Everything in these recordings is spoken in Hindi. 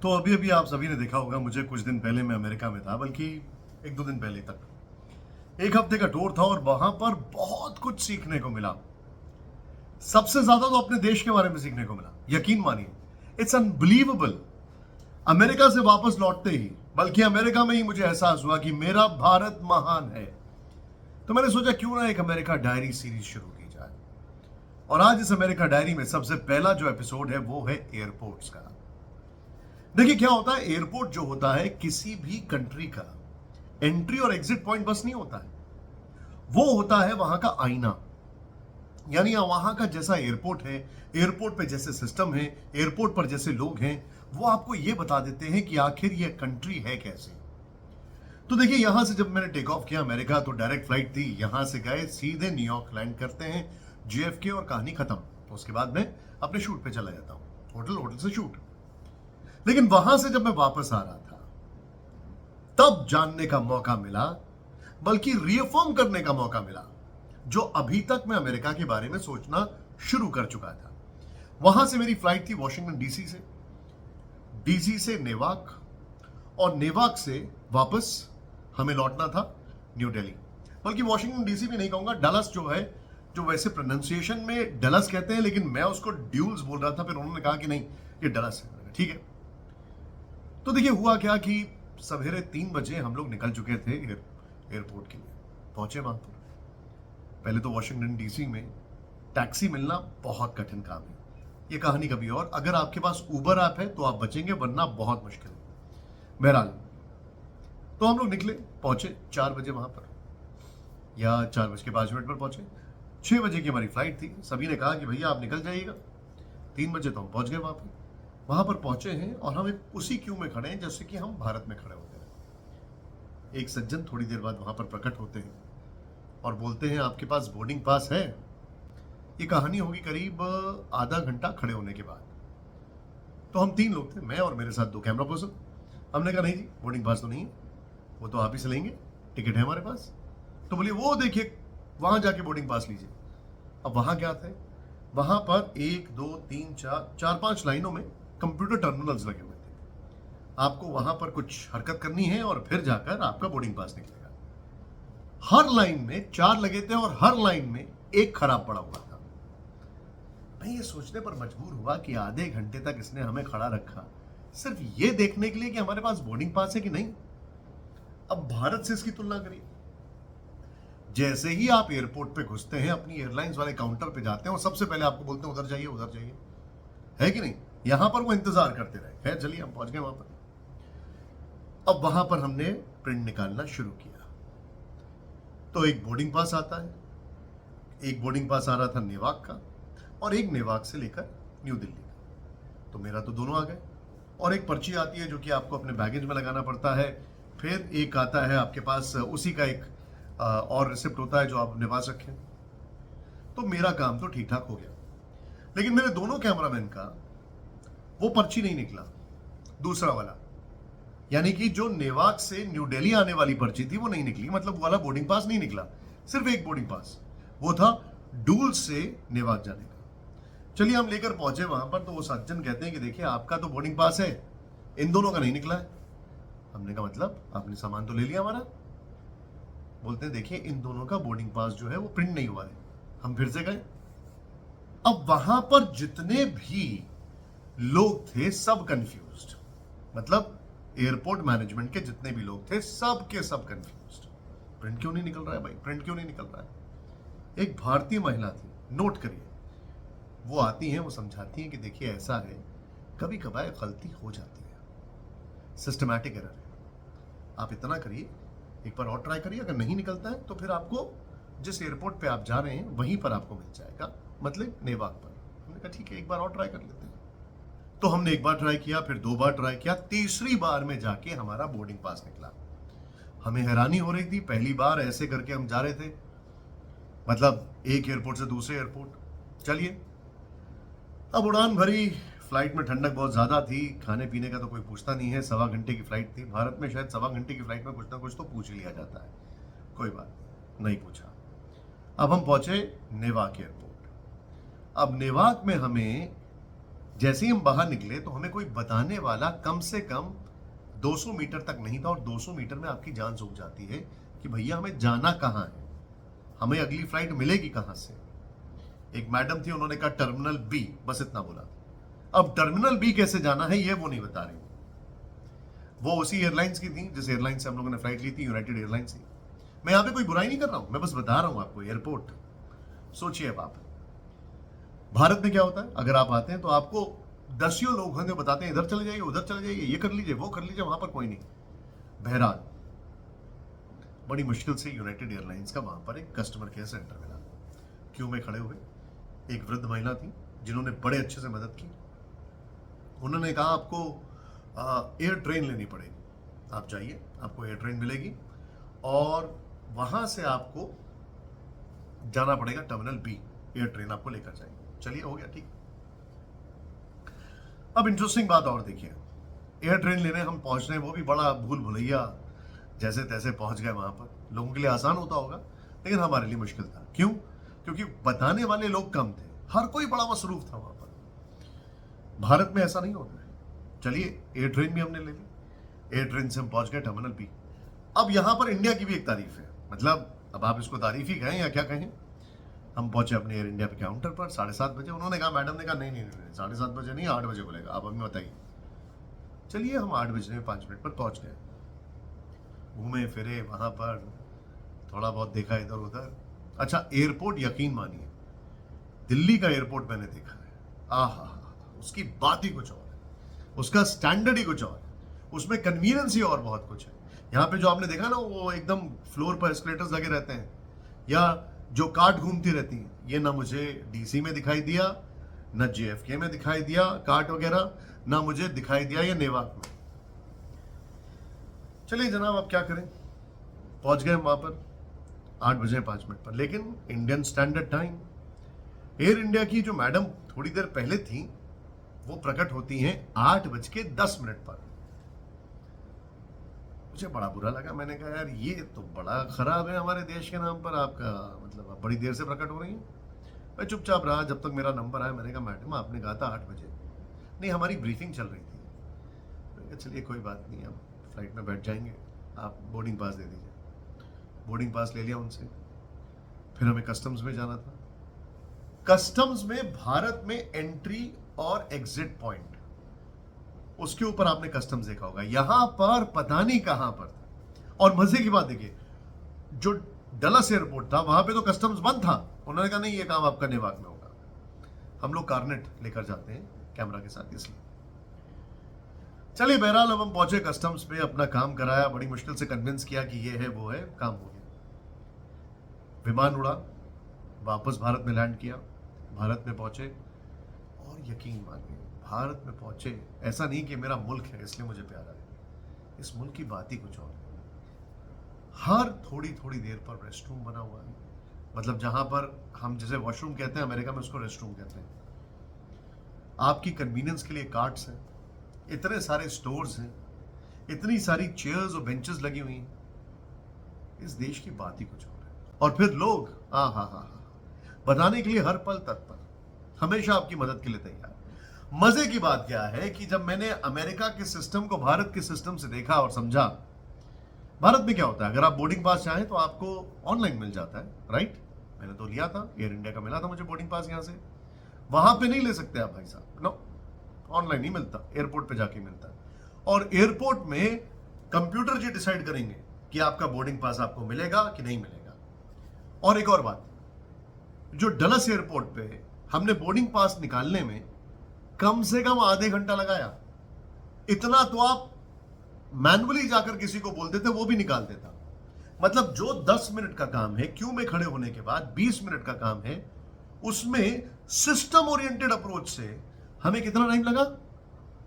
तो अभी अभी आप सभी ने देखा होगा, मुझे कुछ दिन पहले मैं अमेरिका में था, बल्कि एक दो दिन पहले तक एक हफ्ते का टूर था और वहां पर बहुत कुछ सीखने को मिला। सबसे ज्यादा तो अपने देश के बारे में सीखने को मिला, यकीन मानिए, इट्स अनबिलीवेबल। अमेरिका से वापस लौटते ही, बल्कि अमेरिका में ही मुझे एहसास हुआ कि मेरा भारत महान है। तो मैंने सोचा क्यों ना एक अमेरिका डायरी सीरीज शुरू की जाए। और आज इस अमेरिका डायरी में सबसे पहला जो एपिसोड है वो है एयरपोर्ट्स का। देखिए क्या होता है, एयरपोर्ट जो होता है किसी भी कंट्री का एंट्री और एग्जिट पॉइंट बस नहीं होता है, वो होता है वहां का आईना। यानी वहां का जैसा एयरपोर्ट है, एयरपोर्ट पे जैसे सिस्टम है, एयरपोर्ट पर जैसे लोग हैं, वो आपको ये बता देते हैं कि आखिर ये कंट्री है कैसे। तो देखिए, यहां से जब मैंने टेक ऑफ किया अमेरिका, तो डायरेक्ट फ्लाइट थी, यहां से गए सीधे न्यूयॉर्क लैंड करते हैं, JFK, और कहानी खत्म। तो उसके बाद मैं अपने शूट पे चला जाता हूं, होटल से शूट। लेकिन वहां से जब मैं वापस आ रहा था, तब जानने का मौका मिला, बल्कि रिअफर्म करने का मौका मिला, जो अभी तक मैं अमेरिका के बारे में सोचना शुरू कर चुका था। वहां से मेरी फ्लाइट थी वॉशिंगटन डीसी से नेवाक, और नेवाक से वापस हमें लौटना था न्यू दिल्ली। बल्कि वॉशिंगटन डीसी भी नहीं कहूंगा, डलस जो है, जो वैसे प्रोनाउंसिएशन में डलस कहते हैं, लेकिन मैं उसको ड्यूल्स बोल रहा था। फिर उन्होंने कहा कि नहीं, ये डलस है। ठीक है। तो देखिए हुआ क्या कि सवेरे 3 बजे हम लोग निकल चुके थे एयरपोर्ट के लिए। पहुंचे वहां पर, पहले तो वॉशिंगटन डीसी में टैक्सी मिलना बहुत कठिन काम है, ये कहानी कभी और। अगर आपके पास उबर ऐप है तो आप बचेंगे, वरना बहुत मुश्किल है। बहरहाल, तो हम लोग निकले, पहुंचे 4 बजे वहां पर, या 4:05 पर पहुंचे। 6 बजे की हमारी फ्लाइट थी। सभी ने कहा कि भैया आप निकल जाइएगा। 3 बजे तो हम पहुंच गए वहां पर पहुंचे हैं, और हम एक उसी क्यू में खड़े हैं जैसे कि हम भारत में खड़े होते हैं। एक सज्जन थोड़ी देर बाद वहां पर प्रकट होते हैं और बोलते हैं, आपके पास बोर्डिंग पास है? ये कहानी होगी करीब आधा घंटा खड़े होने के बाद। तो हम 3 लोग थे, मैं और मेरे साथ 2 कैमरा पर्सन। हमने कहा नहीं जी, बोर्डिंग पास तो नहीं है, वो तो आप ही से लेंगे, टिकट है हमारे पास। तो बोलिए वो देखिए, वहां जाके बोर्डिंग पास लीजिए। अब वहां क्या था, वहां पर 1 2 3 4 5 लाइनों में कंप्यूटर टर्मिनल्स लगे हुए थे। आपको वहां पर कुछ हरकत करनी है और फिर जाकर आपका बोर्डिंग पास निकलेगा। हर लाइन में 4 लगे थे और हर लाइन में एक खराब पड़ा हुआ था। मैं ये सोचने पर मजबूर हुआ कि आधे घंटे तक इसने हमें खड़ा रखा सिर्फ ये देखने के लिए कि हमारे पास बोर्डिंग पास है कि नहीं। अब भारत से इसकी तुलना करिए। जैसे ही आप एयरपोर्ट पे घुसते हैं, अपनी एयरलाइंस वाले काउंटर पे जाते हैं, और सबसे पहले आपको बोलते हैं उधर जाइए, उधर जाइए, है कि नहीं। यहां पर वो इंतजार करते रहे। खैर चलिए, हम पहुंच गए वहां पर। अब वहां पर हमने प्रिंट निकालना शुरू किया। तो एक बोर्डिंग पास आता है, एक बोर्डिंग पास आ रहा था नेवाक का, और एक नेवाक से लेकर न्यू दिल्ली का। तो मेरा तो दोनों आ गए। और एक पर्ची आती है जो कि आपको अपने बैगेज में लगाना पड़ता है। फिर एक आता है आपके पास, उसी का एक और रिसिप्ट होता है जो आप अपने पास रखें। तो मेरा काम तो ठीक ठाक हो गया, लेकिन मेरे दोनों कैमरामैन का वो पर्ची नहीं निकला, दूसरा वाला। यानी कि जो नेवाक से न्यू दिल्ली आने वाली पर्ची थी वो नहीं निकली, मतलब वो वाला बोर्डिंग पास नहीं निकला। सिर्फ एक बोर्डिंग पास, वो था डूल से नेवाक जाने का। चलिए हम लेकर पहुंचे वहां पर, तो वो सज्जन कहते हैं कि देखिए आपका तो बोर्डिंग पास है, इन दोनों का नहीं निकला है। हमने कहा मतलब आपने सामान तो ले लिया हमारा। बोलते हैं देखिए इन दोनों का बोर्डिंग पास जो है वो प्रिंट नहीं हुआ है। हम फिर से गए। अब वहां पर जितने भी लोग थे सब कंफ्यूज्ड, मतलब एयरपोर्ट मैनेजमेंट के जितने भी लोग थे सब के सब कंफ्यूज्ड। प्रिंट क्यों नहीं निकल रहा है भाई, प्रिंट क्यों नहीं निकल रहा है। एक भारतीय महिला थी, नोट करिए, वो आती हैं, वो समझाती हैं कि देखिए ऐसा है, कभी कभार गलती हो जाती है, सिस्टमैटिक एरर है, आप इतना करिए, एक बार और ट्राई करिए, अगर नहीं निकलता है तो फिर आपको जिस एयरपोर्ट पे आप जा रहे हैं वहीं पर आपको मिल जाएगा, मतलब नेवाक पर। हमने कहा ठीक है, एक बार और ट्राई कर लेते हैं। तो हमने एक बार ट्राई किया, फिर 2 बार ट्राई किया, तीसरी बार में जाके हमारा बोर्डिंग पास निकला। हमें हैरानी हो रही थी, पहली बार ऐसे करके हम जा रहे थे, मतलब एक एयरपोर्ट से दूसरे एयरपोर्ट। चलिए, अब उड़ान भरी, फ्लाइट में ठंडक बहुत ज़्यादा थी, खाने पीने का तो कोई पूछता नहीं है, 1.25 घंटे की फ्लाइट थी। भारत में शायद 1.25 घंटे की फ्लाइट में कुछ ना कुछ तो पूछ लिया जाता है, कोई बात नहीं पूछा। अब हम पहुंचे नेवाक एयरपोर्ट। अब नेवाक में हमें जैसे ही हम बाहर निकले तो हमें कोई बताने वाला कम से कम 200 मीटर तक नहीं था, और 200 मीटर में आपकी जान सूख जाती है कि भैया हमें जाना कहाँ है, हमें अगली फ्लाइट मिलेगी कहाँ से। एक मैडम थी, उन्होंने कहा टर्मिनल बी, बस इतना बोला। अब टर्मिनल बी कैसे जाना है ये वो नहीं बता रही। वो उसी एयरलाइंस की थी जिस एयरलाइन से हम लोगों ने फ्लाइट ली थी, यूनाइटेड एयरलाइंस थी। मैं यहां पे कोई बुराई नहीं कर रहा हूं, मैं बस बता रहा हूं आपको एयरपोर्ट। सोचिए अब आप, भारत में क्या होता है, अगर आप आते हैं तो आपको दसियों लोग होंगे बताते हैं इधर चले जाइए, उधर चले जाइए, ये कर लीजिए, वो कर लीजिए, वहां पर कोई नहीं। बहरहाल बड़ी मुश्किल से यूनाइटेड एयरलाइंस का वहां पर एक कस्टमर केयर सेंटर मिला। क्यू में खड़े हुए एक वृद्ध महिला थी जिन्होंने बड़े अच्छे से मदद की। उन्होंने कहा आपको एयर ट्रेन लेनी पड़ेगी, आप जाइए, आपको एयर ट्रेन मिलेगी और वहां से आपको जाना पड़ेगा टर्मिनल बी, एयर ट्रेन आपको लेकर जाएगी। चलिए, हो गया, ठीक। अब इंटरेस्टिंग बात और देखिए, एयर ट्रेन लेने हम पहुंच रहे हैं, वो भी बड़ा भूल भुलैया जैसे तैसे पहुंच गए वहां पर। लोगों के लिए आसान होता होगा, लेकिन हमारे लिए मुश्किल था। क्यों? क्योंकि बताने वाले लोग कम थे, हर कोई बड़ा मसरूफ था वहां पर। भारत में ऐसा नहीं होता है। चलिए, एयर ट्रेन भी हमने ले ली, एयर ट्रेन से हम पहुंच गए टर्मिनल बी। अब यहां पर इंडिया की भी एक तारीफ है, मतलब अब आप इसको तारीफ ही कहें या क्या कहें। हम पहुंचे अपने एयर इंडिया के काउंटर पर 7:30 बजे। उन्होंने कहा, मैडम ने कहा नहीं नहीं नहीं, 7:30 बजे नहीं, 8 बजे बोलेगा, आप हमें बताइए। चलिए, हम 8 बजने में 5 मिनट पर पहुंच गए। घूमे फिरे वहां पर, थोड़ा बहुत देखा इधर उधर। अच्छा, एयरपोर्ट यकीन मानिए, दिल्ली का एयरपोर्ट मैंने देखा है, आहा, उसकी बात ही कुछ और है, उसका स्टैंडर्ड ही कुछ और है, उसमें कन्वीनियंस ही और बहुत कुछ है। यहाँ पे जो आपने देखा ना, वो एकदम फ्लोर पर एस्केलेटर्स लगे रहते हैं, या जो कार्ट घूमती रहती है, ये ना मुझे डीसी में दिखाई दिया, ना जेएफके में दिखाई दिया कार्ट वगैरह, ना मुझे दिखाई दिया ये नेवाक में। चलिए जनाब, अब क्या करें, पहुंच गए वहां पर 8 बजे 5 मिनट पर। लेकिन Indian standard time, air India की जो मैडम थोड़ी देर पहले थी, वो प्रकट होती हैं 8:10 पर। मुझे बड़ा बुरा लगा, मैंने कहा यार ये तो बड़ा खराब है हमारे देश के नाम पर, आपका मतलब आप बड़ी देर से प्रकट हो रही हैं। मैं चुपचाप रहा जब तक मेरा नंबर आया। मैंने कहा, मैडम आपने कहा था 8 बजे। नहीं, हमारी ब्रीफिंग चल रही थी। मैंने कहा चलिए कोई बात नहीं, हम फ्लाइट में बैठ जाएंगे, आप बोर्डिंग पास दे दीजिए। बोर्डिंग पास ले लिया उनसे। फिर हमें कस्टम्स में जाना था। कस्टम्स में भारत में एंट्री और एग्जिट पॉइंट, उसके ऊपर आपने कस्टम्स देखा होगा, यहां पर पता नहीं कहां पर था। और मजे की बात देखिए, जो डलस एयरपोर्ट था वहां पे तो कस्टम्स बंद था। उन्होंने कहा नहीं, ये काम आपका नेवाक में होगा। हम लोग कार्नेट लेकर जाते हैं कैमरा के साथ, इसलिए। चलिए, बहरहाल अब हम पहुंचे कस्टम्स पे, अपना काम कराया, बड़ी मुश्किल से कन्विंस किया कि ये है वो है, काम हो गया। विमान उड़ा, वापस भारत में लैंड किया, भारत में पहुंचे, और यकीन मानिए भारत में पहुंचे, ऐसा नहीं कि मेरा मुल्क है इसलिए मुझे प्यारा है, इस मुल्क की बात ही कुछ और है। हर थोड़ी थोड़ी देर पर रेस्ट रूम बना हुआ है, मतलब जहां पर हम जैसे वॉशरूम कहते हैं, अमेरिका में उसको रेस्ट रूम कहते हैं। आपकी कन्वीनियंस के लिए कार्ट्स हैं, इतने सारे स्टोर्स हैं, इतनी सारी चेयर्स और बेंचेस लगी हुई हैं। इस देश की बात ही कुछ और है। और फिर लोग बताने के लिए हर पल तत्पर, हमेशा आपकी मदद के लिए तैयार। मजे की बात क्या है कि जब मैंने अमेरिका के सिस्टम को भारत के सिस्टम से देखा और समझा, भारत में क्या होता है, अगर आप बोर्डिंग पास चाहें तो आपको ऑनलाइन मिल जाता है, राइट। मैंने तो लिया था, एयर इंडिया का मिला था मुझे बोर्डिंग पास। यहां से वहां पे नहीं ले सकते आप भाई साहब, नो, ऑनलाइन नहीं मिलता, एयरपोर्ट पे जाके मिलता है। और एयरपोर्ट में कंप्यूटर जी डिसाइड करेंगे कि आपका बोर्डिंग पास आपको मिलेगा कि नहीं मिलेगा। और एक और बात, जो डलस एयरपोर्ट पे हमने बोर्डिंग पास निकालने में कम से कम आधे घंटा लगाया, इतना तो आप मैनुअली जाकर किसी को बोल देते, वो भी निकाल देता। मतलब जो 10 मिनट का काम है क्यू में खड़े होने के बाद 20 मिनट का काम है, उसमें सिस्टम ओरिएंटेड अप्रोच से हमें कितना टाइम लगा,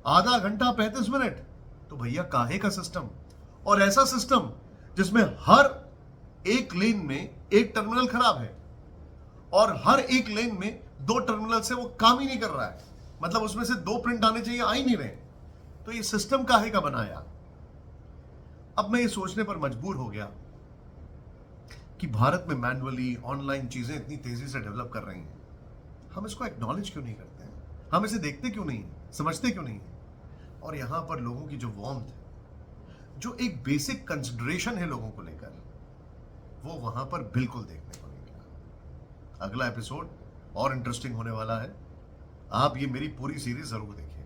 आधा घंटा 35 मिनट। तो भैया काहे का सिस्टम, और ऐसा सिस्टम जिसमें हर एक लेन में एक टर्मिनल खराब है और हर एक लेन में 2 टर्मिनल से वो काम ही नहीं कर रहा है, मतलब उसमें से 2 प्रिंट आने चाहिए, आ ही नहीं रहे। तो ये सिस्टम काहे का बनाया। अब मैं ये सोचने पर मजबूर हो गया कि भारत में मैनुअली ऑनलाइन चीजें इतनी तेजी से डेवलप कर रही हैं, हम इसको एक्नॉलेज क्यों नहीं करते हैं, हम इसे देखते क्यों नहीं, समझते क्यों नहीं? और यहां पर लोगों की जो वार्मथ है, जो एक बेसिक कंसिडरेशन है लोगों को लेकर, वो वहां पर बिल्कुल देखने को नहीं मिला। अगला एपिसोड और इंटरेस्टिंग होने वाला है। आप ये मेरी पूरी सीरीज जरूर देखिए।